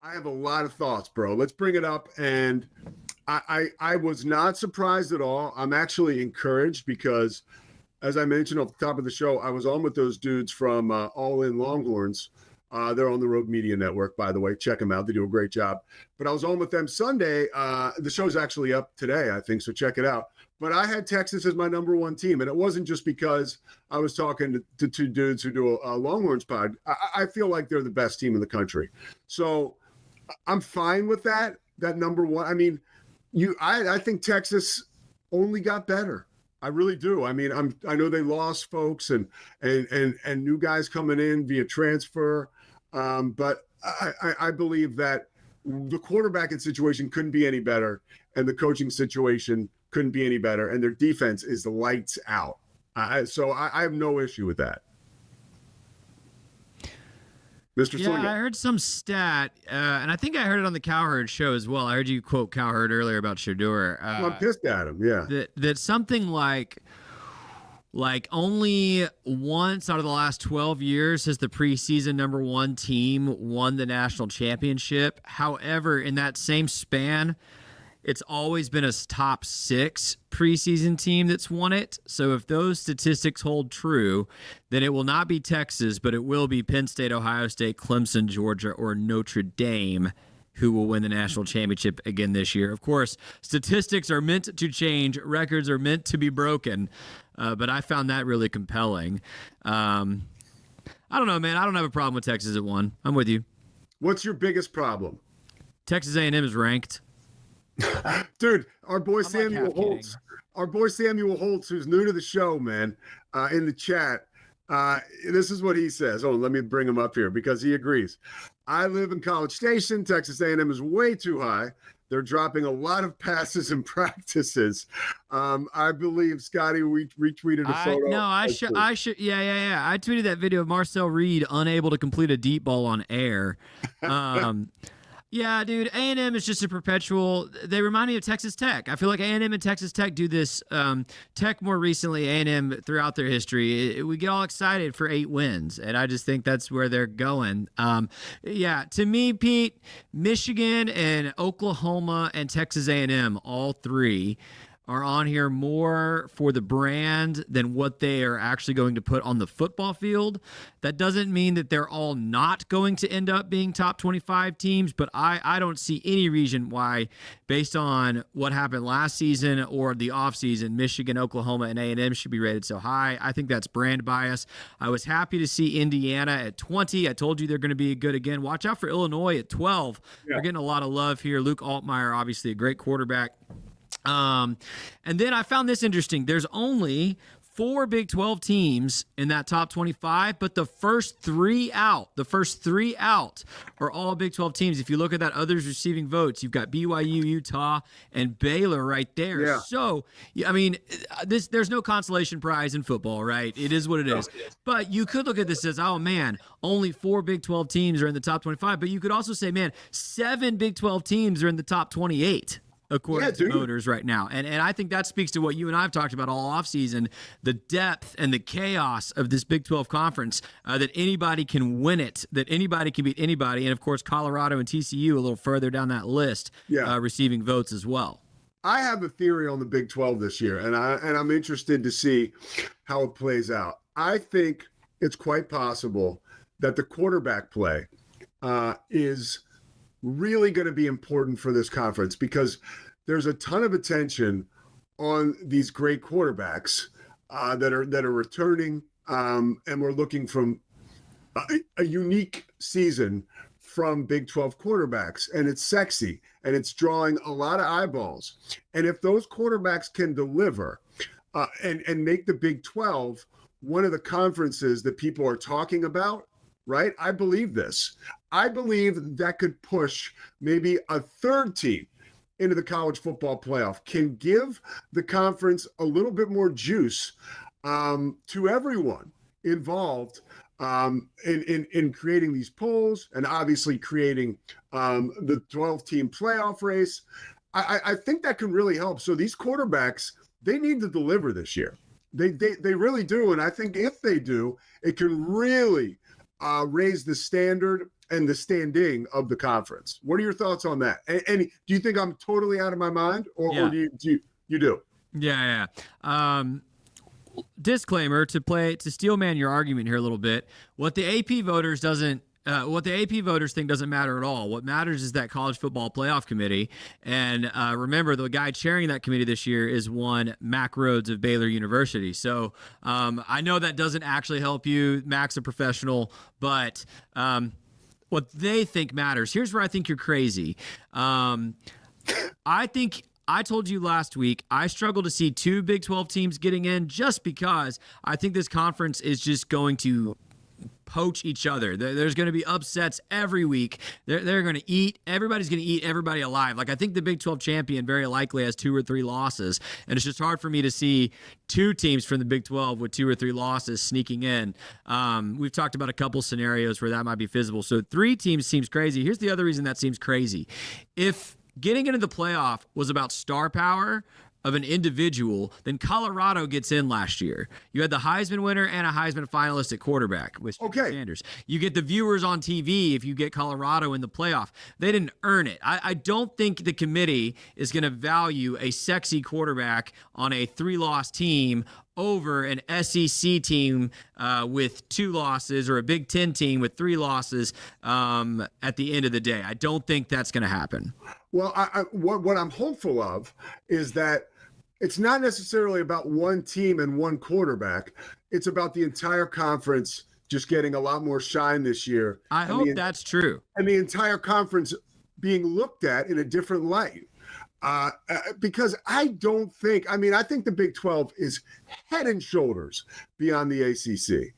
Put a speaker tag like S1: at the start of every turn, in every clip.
S1: I have a lot of thoughts, bro. Let's bring it up. And I was not surprised at all. I'm actually encouraged because, as I mentioned off the top of the show, I was on with those dudes from All In Longhorns. They're on the Rogue Media Network, by the way. Check them out. They do a great job. But I was on with them Sunday. The show's actually up today, I think, so check it out. But I had Texas as my number one team, and it wasn't just because I was talking to two dudes who do a Longhorns pod. I feel like they're the best team in the country. So I'm fine with that number one. I mean, I think Texas only got better. I really do. I mean, I know they lost folks and new guys coming in via transfer, but I believe that the quarterbacking situation couldn't be any better, and the coaching situation couldn't be any better, and their defense is the lights out. So I have no issue with that. Mr.
S2: Yeah, I heard some stat, and I think I heard it on the Cowherd show as well. I heard you quote Cowherd earlier about Shedeur.
S1: I'm pissed at him, yeah.
S2: That something like only once out of the last 12 years has the preseason number one team won the national championship. However, in that same span, it's always been a top 6 preseason team that's won it. So if those statistics hold true, then it will not be Texas, but it will be Penn State, Ohio State, Clemson, Georgia, or Notre Dame who will win the national championship again this year. Of course, statistics are meant to change. Records are meant to be broken. But I found that really compelling. I don't know, man. I don't have a problem with Texas at 1. I'm with you.
S1: What's your biggest problem?
S2: Texas A&M is ranked.
S1: Dude, our boy Samuel Holtz, who's new to the show, man, in the chat, this is what he says. Oh, let me bring him up here because he agrees. I live in College Station. Texas A&M is way too high. They're dropping a lot of passes and practices. I believe Scotty retweeted a photo.
S2: I should. Yeah. I tweeted that video of Marcel Reed unable to complete a deep ball on air. Yeah, dude, A&M is just a perpetual. They remind me of Texas Tech. I feel like A&M and Texas Tech do this. Tech more recently, A&M throughout their history, we get all excited for 8 wins, and I just think that's where they're going. Yeah, to me, Pete, Michigan and Oklahoma and Texas A&M, all 3 are on here more for the brand than what they are actually going to put on the football field. That doesn't mean that they're all not going to end up being top 25 teams, but I don't see any reason why, based on what happened last season or the offseason, Michigan, Oklahoma, and A&M should be rated so high. I think that's brand bias. I was happy to see Indiana at 20. I told you they're going to be good again. Watch out for Illinois at 12. Yeah. They're getting a lot of love here. Luke Altmaier, obviously a great quarterback. And then I found this interesting. There's only 4 Big 12 teams in that top 25, but the first 3 out are all Big 12 teams. If you look at that others receiving votes, you've got BYU, Utah, and Baylor right there. Yeah. So, I mean, there's no consolation prize in football, right? It is what it is. But you could look at this as, oh, man, only 4 Big 12 teams are in the top 25. But you could also say, man, 7 Big 12 teams are in the top 28. According to voters right now. And I think that speaks to what you and I have talked about all offseason, the depth and the chaos of this Big 12 conference, that anybody can win it, that anybody can beat anybody. And, of course, Colorado and TCU a little further down that list, receiving votes as well.
S1: I have a theory on the Big 12 this year, and I'm interested to see how it plays out. I think it's quite possible that the quarterback play is really going to be important for this conference because there's a ton of attention on these great quarterbacks that are returning, and we're looking from a unique season from Big 12 quarterbacks, and it's sexy and it's drawing a lot of eyeballs. And if those quarterbacks can deliver and make the Big 12 one of the conferences that people are talking about, right? I believe this. I believe that could push maybe a 3rd team into the college football playoff, can give the conference a little bit more juice to everyone involved in creating these polls and obviously creating the 12-team playoff race. I think that can really help. So these quarterbacks, they need to deliver this year. They really do. And I think if they do, it can really raise the standard and the standing of the conference. What are your thoughts on that? And do you think I'm totally out of my mind, or do you do?
S2: Yeah. Disclaimer to steelman your argument here a little bit. What the AP voters think doesn't matter at all. What matters is that college football playoff committee. And remember, the guy chairing that committee this year is one Mac Rhodes of Baylor University. So I know that doesn't actually help you. Mac's a professional, but what they think matters. Here's where I think you're crazy. I told you last week, I struggle to see two Big 12 teams getting in just because I think this conference is just going to poach each other. There's going to be upsets every week. They're going to eat. Everybody's going to eat everybody alive. Like, I think the Big 12 champion very likely has 2 or 3 losses, and it's just hard for me to see 2 teams from the Big 12 with 2 or 3 losses sneaking in. We've talked about a couple scenarios where that might be feasible. So 3 teams seems crazy. Here's the other reason that seems crazy. If getting into the playoff was about star power of an individual, then Colorado gets in last year. You had the Heisman winner and a Heisman finalist at quarterback with Sanders. You get the viewers on TV if you get Colorado in the playoff. They didn't earn it. I don't think the committee is going to value a sexy quarterback on a 3-loss team over an SEC team with 2 losses or a Big Ten team with 3 losses at the end of the day. I don't think that's going to happen.
S1: Well, what I'm hopeful of is that it's not necessarily about one team and one quarterback. It's about the entire conference just getting a lot more shine this year.
S2: I hope that's true.
S1: And the entire conference being looked at in a different light. Because I think the Big 12 is head and shoulders beyond the ACC.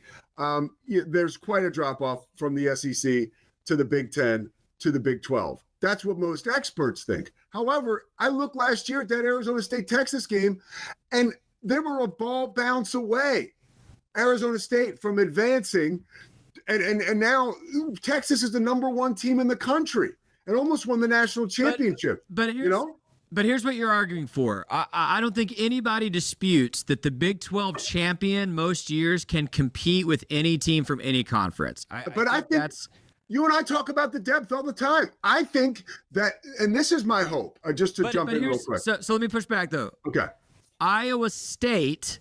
S1: There's quite a drop-off from the SEC to the Big 10 to the Big 12. That's what most experts think. However, I looked last year at that Arizona State-Texas game, and they were a ball bounce away, Arizona State, from advancing. And now Texas is the number 1 team in the country and almost won the national championship.
S2: But here's what you're arguing for. I don't think anybody disputes that the Big 12 champion most years can compete with any team from any conference. I think that's...
S1: You and I talk about the depth all the time. I think that, and this is my hope, just to jump in real quick.
S2: So let me push back, though.
S1: Okay.
S2: Iowa State,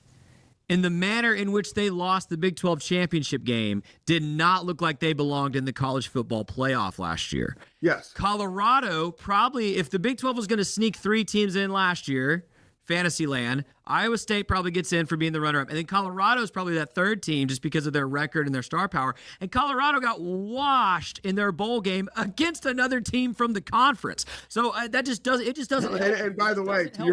S2: in the manner in which they lost the Big 12 championship game, did not look like they belonged in the college football playoff last year.
S1: Yes.
S2: Colorado, probably, if the Big 12 was going to sneak 3 teams in last year, Fantasyland, Iowa State probably gets in for being the runner-up. And then Colorado's probably that 3rd team just because of their record and their star power. And Colorado got washed in their bowl game against another team from the conference. So that just doesn't.
S1: And by the way, to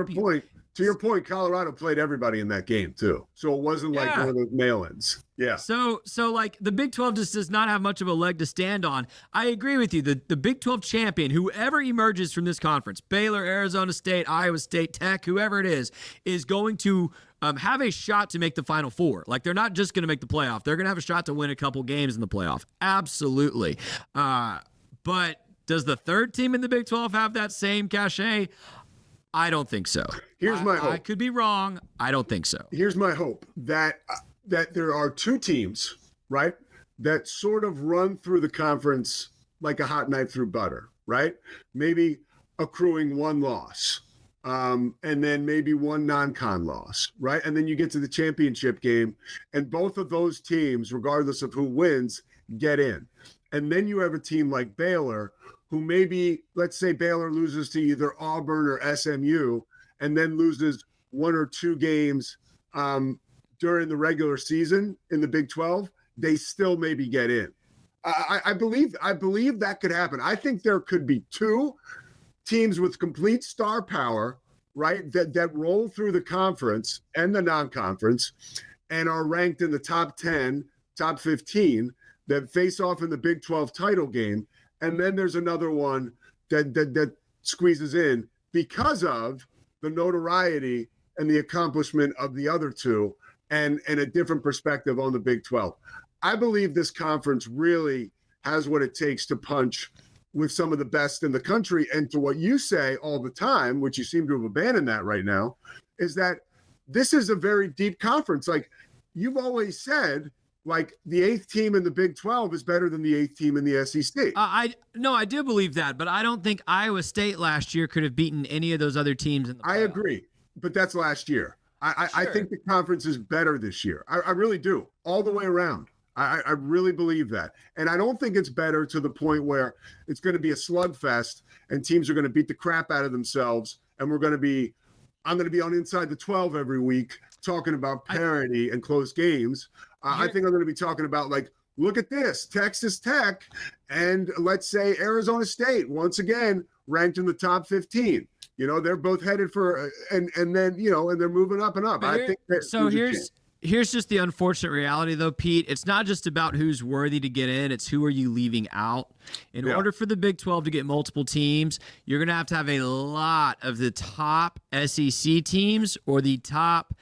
S1: your point, Colorado played everybody in that game too. So it wasn't like one of those mail-ins. Yeah.
S2: So like the Big 12 just does not have much of a leg to stand on. I agree with you. The Big 12 champion, whoever emerges from this conference, Baylor, Arizona State, Iowa State, Tech, whoever it is going to have a shot to make the Final Four. Like, they're not just going to make the playoff. They're going to have a shot to win a couple games in the playoff. Absolutely. But does the 3rd team in the Big 12 have that same cachet? I don't think so.
S1: Here's my hope.
S2: I could be wrong. I don't think so.
S1: Here's my hope that there are 2 teams, right, that sort of run through the conference like a hot knife through butter, right? Maybe accruing 1 loss, and then maybe 1 non-con loss, right? And then you get to the championship game, and both of those teams, regardless of who wins, get in. And then you have a team like Baylor, who maybe, let's say Baylor loses to either Auburn or SMU, and then loses 1 or 2 games during the regular season in the Big 12, they still maybe get in. I believe that could happen. I think there could be 2 teams with complete star power, right, that roll through the conference and the non-conference and are ranked in the top 10, top 15, that face off in the Big 12 title game. And then there's another one that squeezes in because of the notoriety and the accomplishment of the other 2 and a different perspective on the Big 12. I believe this conference really has what it takes to punch with some of the best in the country. And to what you say all the time, which you seem to have abandoned that right now, is that this is a very deep conference. Like you've always said, like the 8th team in the Big 12 is better than the 8th team in the SEC.
S2: I do believe that, but I don't think Iowa State last year could have beaten any of those other teams in the playoff.
S1: I agree, but that's last year. I think the conference is better this year. I really do, all the way around. I really believe that. And I don't think it's better to the point where it's going to be a slugfest and teams are going to beat the crap out of themselves. And I'm going to be on Inside the 12 every week talking about parity and close games. I think I'm going to be talking about, like, look at this, Texas Tech and let's say Arizona State, once again, ranked in the top 15. They're both headed for, and then, and they're moving up and up. I think
S2: so. Here's just the unfortunate reality, though, Pete. It's not just about who's worthy to get in. It's who are you leaving out. In order for the Big 12 to get multiple teams, you're going to have a lot of the top SEC teams or the top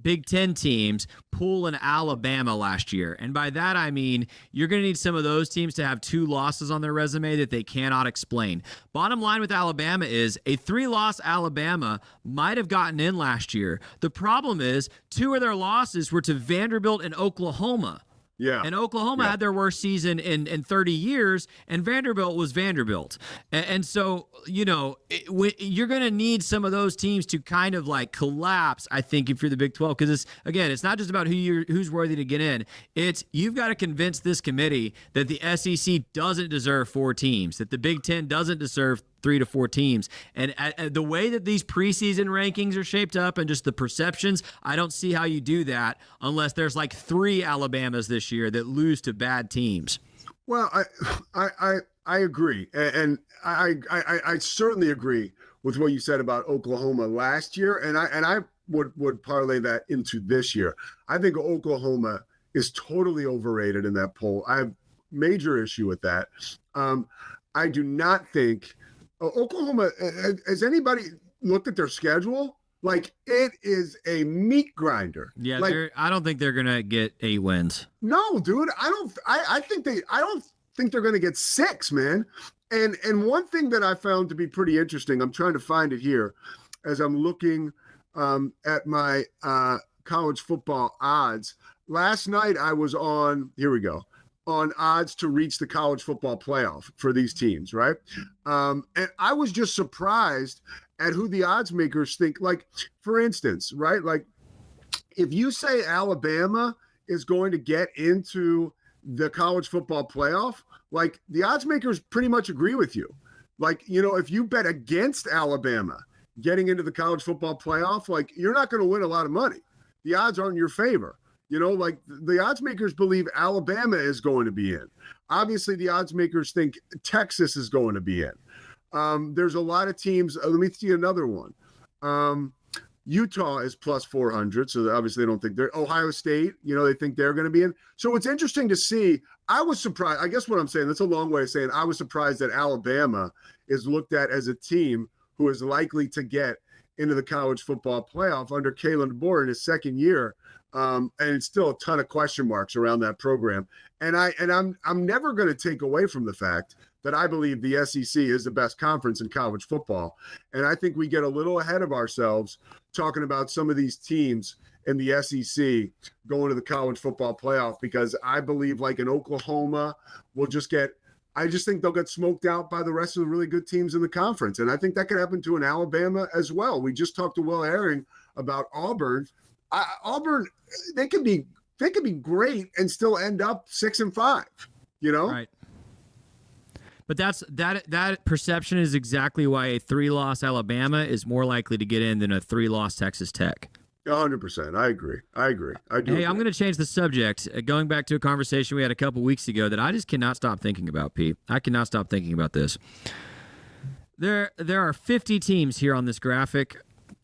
S2: Big 10 teams pull in Alabama last year. And by that, I mean you're going to need some of those teams to have 2 losses on their resume that they cannot explain. Bottom line with Alabama is a 3-loss Alabama might have gotten in last year. The problem is 2 of their losses were to Vanderbilt and Oklahoma.
S1: Yeah.
S2: And Oklahoma had their worst season in 30 years, and Vanderbilt was Vanderbilt. And so, you're going to need some of those teams to kind of like collapse, I think, if you're the Big 12. Because, it's not just about who's worthy to get in. It's you've got to convince this committee that the SEC doesn't deserve 4 teams, that the Big 10 doesn't deserve 3 to 4 teams. And the way that these preseason rankings are shaped up and just the perceptions, I don't see how you do that unless there's like 3 Alabamas this year that lose to bad teams.
S1: Well, I agree. And I certainly agree with what you said about Oklahoma last year. And I would parlay that into this year. I think Oklahoma is totally overrated in that poll. I have major issue with that. I do not think Oklahoma, has anybody looked at their schedule? Like, it is a meat grinder.
S2: Yeah,
S1: like,
S2: I don't think they're gonna get 8 wins.
S1: No, dude. I don't think they're gonna get 6, man. And one thing that I found to be pretty interesting, I'm trying to find it here as I'm looking at my college football odds. Last night I was on, here we go, on odds to reach the college football playoff for these teams, right? And I was just surprised at who the odds makers think. Like, for instance, right? Like, if you say Alabama is going to get into the college football playoff, like, the odds makers pretty much agree with you. Like, if you bet against Alabama getting into the college football playoff, like, you're not going to win a lot of money. The odds aren't in your favor. Like, the odds makers believe Alabama is going to be in. Obviously, the odds makers think Texas is going to be in. There's a lot of teams. Let me see another one. Utah is plus 400, so obviously they don't think they're. Ohio State, they think they're going to be in. So it's interesting to see. I was surprised. I guess what I'm saying, that's a long way of saying I was surprised that Alabama is looked at as a team who is likely to get into the college football playoff under Kalen DeBoer in his second year. And it's still a ton of question marks around that program. And I'm never going to take away from the fact that I believe the SEC is the best conference in college football. And I think we get a little ahead of ourselves talking about some of these teams in the SEC going to the college football playoff, because I believe, like, in Oklahoma, I just think they'll get smoked out by the rest of the really good teams in the conference. And I think that could happen to an Alabama as well. We just talked to Will Herring about Auburn. Auburn, they could be great and still end up 6-5,
S2: Right. But that perception is exactly why a 3-loss Alabama is more likely to get in than a 3-loss Texas Tech.
S1: 100%. I agree. I do.
S2: Hey,
S1: agree.
S2: I'm going to change the subject. Going back to a conversation we had a couple weeks ago that I just cannot stop thinking about, Pete. I cannot stop thinking about this. There are 50 teams here on this graphic.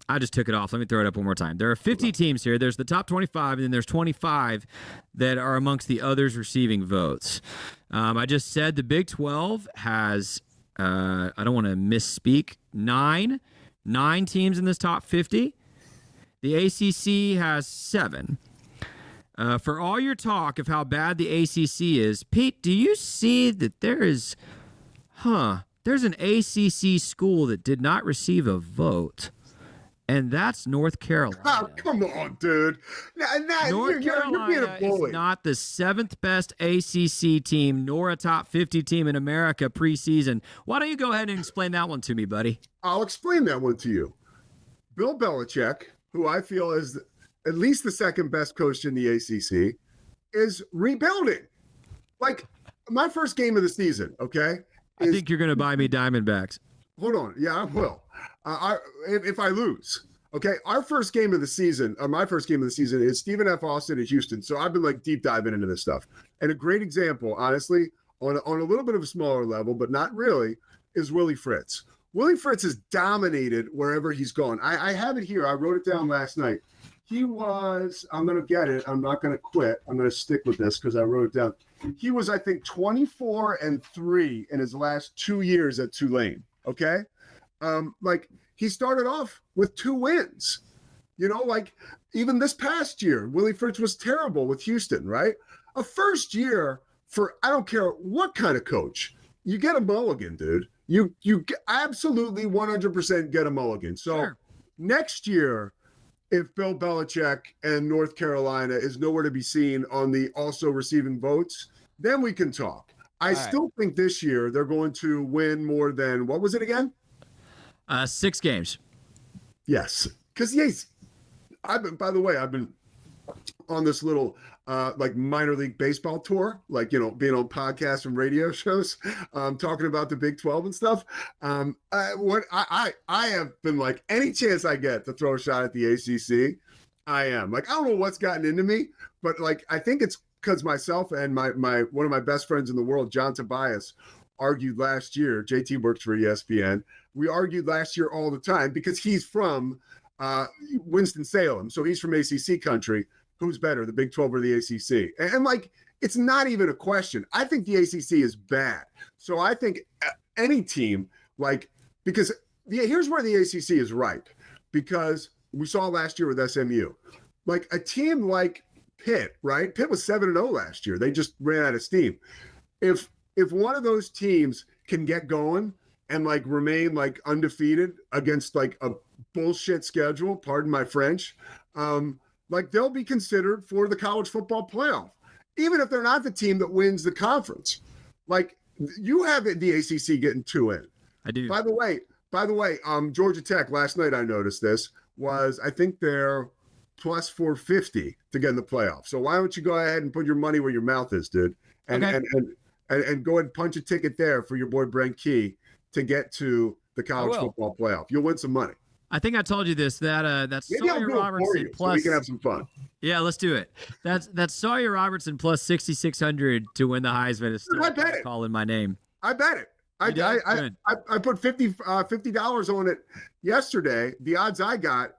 S2: I just took it off. Let me throw it up one more time. There are 50 teams here. There's the top 25, and then there's 25 that are amongst the others receiving votes. I just said the Big 12 has, I don't want to misspeak, nine teams in this top 50. The ACC has 7. For all your talk of how bad the ACC is, Pete, do you see that there's an ACC school that did not receive a vote and that's North Carolina.
S1: Oh, come on, dude.
S2: North
S1: You're being
S2: Carolina
S1: a bully.
S2: is not the 7th best ACC team nor a top 50 team in America preseason. Why don't you go ahead and explain that one to me, buddy?
S1: I'll explain that one to you. Bill Belichick, who I feel is at least the second best coach in the ACC, is rebuilding. Like, my first game of the season, okay?
S2: I think you're going to buy me Diamondbacks.
S1: Hold on. Yeah, I will. If I lose. Okay, our first game of the season, my first game of the season is Stephen F. Austin at Houston. So I've been like deep diving into this stuff. And a great example, honestly, on a little bit of a smaller level, but not really, is Willie Fritz. Willie Fritz has dominated wherever he's gone. I have it here. I wrote it down last night. He was, I'm going to get it. I'm not going to quit. I'm going to stick with this because I wrote it down. He was, I think, 24-3 in his last 2 years at Tulane. Okay. Like, he started off with 2 wins, like even this past year, Willie Fritz was terrible with Houston, right? A first year for, I don't care what kind of coach, you get a mulligan, dude. You absolutely 100% get a mulligan. So
S2: Sure.
S1: Next year, if Bill Belichick and North Carolina is nowhere to be seen on the also receiving votes, then we can talk. I still think this year they're going to win more than, what was it again?
S2: 6 games.
S1: Yes. Because, yes, I've been on this little like minor league baseball tour, like, being on podcasts and radio shows, talking about the Big 12 and stuff. I have been like, any chance I get to throw a shot at the ACC, I am. Like, I don't know what's gotten into me, but like, I think it's because myself and my one of my best friends in the world, John Tobias, argued last year. JT works for ESPN. We argued last year all the time because he's from Winston-Salem. So he's from ACC country. Who's better, the Big 12 or the ACC? And like, it's not even a question. I think the ACC is bad. So I think any team, like, because here's where the ACC is ripe, because we saw last year with SMU, like a team like Pitt, right? Pitt was 7-0 last year. They just ran out of steam. If one of those teams can get going and like remain like undefeated against like a bullshit schedule, pardon my French, like they'll be considered for the college football playoff, even if they're not the team that wins the conference. Like, you have the ACC getting 2 in.
S2: I do.
S1: By the way, Georgia Tech, last night I noticed this, was I think they're plus 450 to get in the playoff. So why don't you go ahead and put your money where your mouth is, dude? And go ahead and punch a ticket there for your boy Brent Key to get to the college football playoff. You'll win some money.
S2: I think I told you this, that
S1: Maybe I'll
S2: Sawyer
S1: do it for
S2: Robertson
S1: you,
S2: plus.
S1: so we can have some fun.
S2: Yeah, let's do it. That's Sawyer Robertson plus 6,600 to win the Heisman is still
S1: I bet it.
S2: calling my name.
S1: I bet it. I put $50 on it yesterday. The odds I got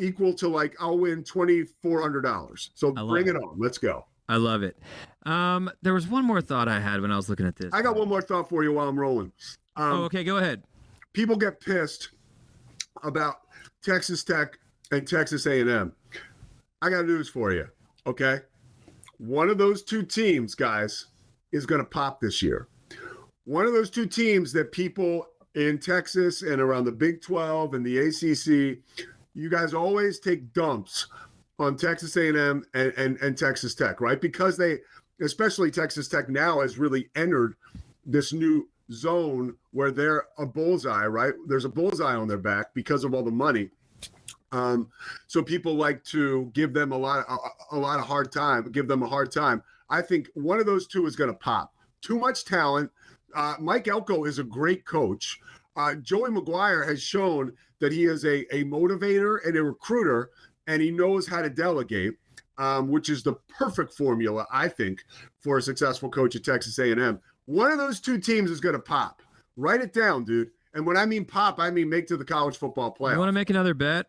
S1: equal to, like, I'll win $2,400. So bring it on. Let's go.
S2: I love it. There was one more thought I had when I was looking at this.
S1: I got one more thought for you while I'm rolling.
S2: Okay, go ahead.
S1: People get pissed about Texas Tech and Texas A&M. I got news for you, okay? One of those 2 teams, guys, is going to pop this year. One of those 2 teams that people in Texas and around the Big 12 and the ACC, you guys always take dumps on Texas A&M and Texas Tech, right? Because they, especially Texas Tech now, has really entered this new zone where they're a bullseye, right? There's a bullseye on their back because of all the money. So people like to give them a lot of hard time, give them a hard time. I think one of those 2 is going to pop. Too much talent. Mike Elko is a great coach. Joey McGuire has shown that he is a motivator and a recruiter, and he knows how to delegate, which is the perfect formula, I think, for a successful coach at Texas A&M. One of those 2 teams is going to pop. Write it down, dude. And when I mean pop, I mean make to the college football playoff.
S2: You want to make another bet?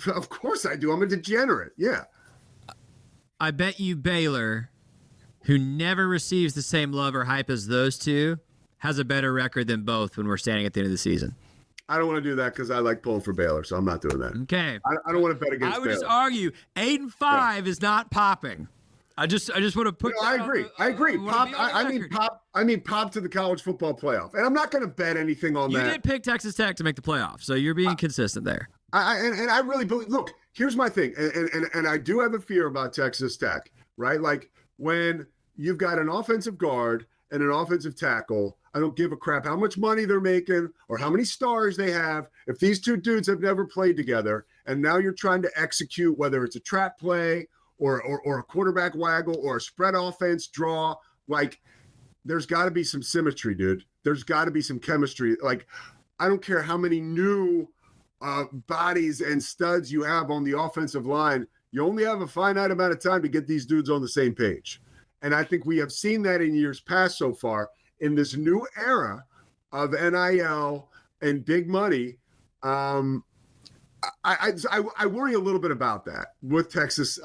S1: Of course I do. I'm a degenerate. Yeah.
S2: I bet you Baylor, who never receives the same love or hype as those 2, has a better record than both when we're standing at the end of the season.
S1: I don't want to do that because I like pulling for Baylor, so I'm not doing that.
S2: Okay.
S1: I don't want to bet against Baylor.
S2: I would just argue 8-5 is not popping. I just want to put.
S1: I agree. Pop. I mean pop to the college football playoff, and I'm not going to bet anything on that.
S2: You did pick Texas Tech to make the playoff, so you're being consistent there.
S1: And I really believe. Look, here's my thing, and I do have a fear about Texas Tech, right? Like when you've got an offensive guard and an offensive tackle, I don't give a crap how much money they're making or how many stars they have. If these two dudes have never played together, and now you're trying to execute whether it's a trap play or a quarterback waggle or a spread offense draw, like there's got to be some symmetry, dude. There's got to be some chemistry. Like I don't care how many new bodies and studs you have on the offensive line. You only have a finite amount of time to get these dudes on the same page. And I think we have seen that in years past so far. In this new era of NIL and big money, I worry a little bit about that with Texas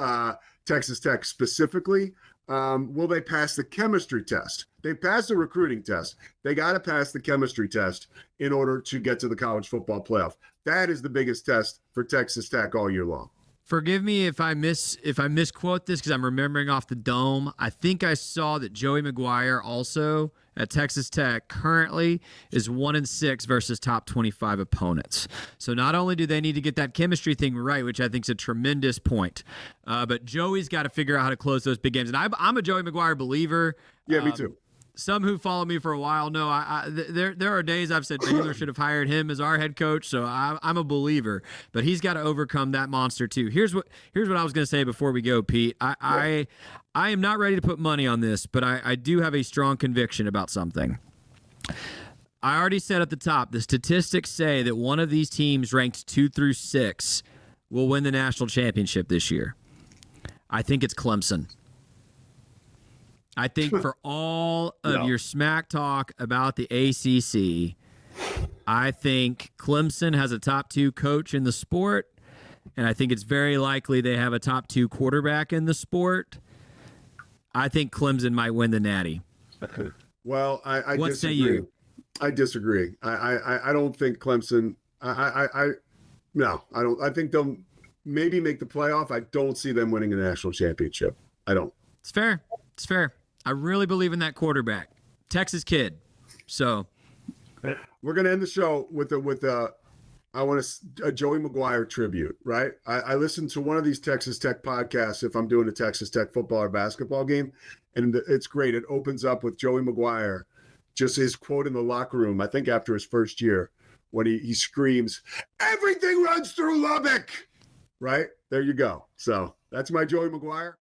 S1: Tech specifically. Will they pass the chemistry test? They passed the recruiting test. They got to pass the chemistry test in order to get to the college football playoff. That is the biggest test for Texas Tech all year long.
S2: Forgive me if I misquote this because I'm remembering off the dome. I think I saw that Joey McGuire also at Texas Tech currently is 1-6 versus top 25 opponents. So not only do they need to get that chemistry thing right, which I think is a tremendous point, but Joey's got to figure out how to close those big games. And I'm a Joey McGuire believer.
S1: Yeah, me too.
S2: Some who follow me for a while know there are days I've said Baylor should have hired him as our head coach, so I'm a believer. But he's got to overcome that monster too. Here's what I was going to say before we go, Pete. I am not ready to put money on this, but I do have a strong conviction about something. I already said at the top, the statistics say that one of these teams ranked 2 through 6 will win the national championship this year. I think it's Clemson. I think for all of your smack talk about the ACC, I think Clemson has a top 2 coach in the sport, and I think it's very likely they have a top 2 quarterback in the sport. I think Clemson might win the Natty.
S1: Well, I
S2: what
S1: disagree.
S2: Say you?
S1: I disagree. I don't think Clemson. No, I don't. I think they'll maybe make the playoff. I don't see them winning a national championship. I don't.
S2: It's fair. It's fair. I really believe in that quarterback, Texas kid. So
S1: we're gonna end the show with a Joey McGuire tribute, right? I listen to one of these Texas Tech podcasts if I'm doing a Texas Tech football or basketball game, and it's great. It opens up with Joey McGuire, just his quote in the locker room, I think after his first year, when he screams, "Everything runs through Lubbock," right? There you go. So that's my Joey McGuire.